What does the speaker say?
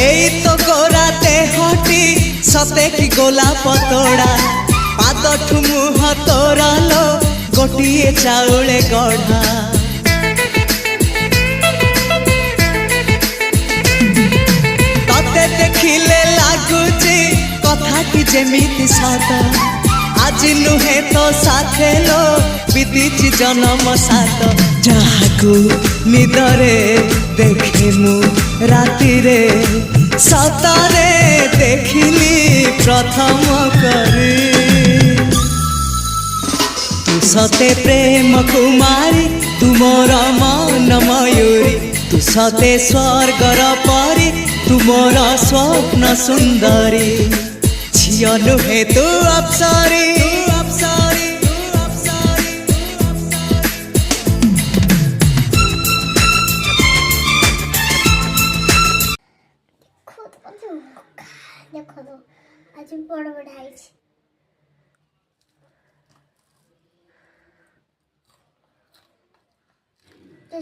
এই তো গোরাতে হটি সতে কি গোলাপ তোড়া পাদঠু মুহ তোরালো গোটিয়ে চাউলে গড়া ততে দেখিলে লাগুছি কথাটি যেমিতি সত আজি নুহে তো সাথে লো বিদিছি জনম সাত যাহাকু নিদরে দেখে মু রাতিরে সতরে দেখিলি প্রথম করে তু সতে প্রেম কুমারী তুমর মন ময়ূরী তু সতে স্বর্গর পরি তুমর স্বপ্ন সুন্দরী ঝিও নুহে তু অপ্সরী দেখো তো আজ বড় বড় আইছে তো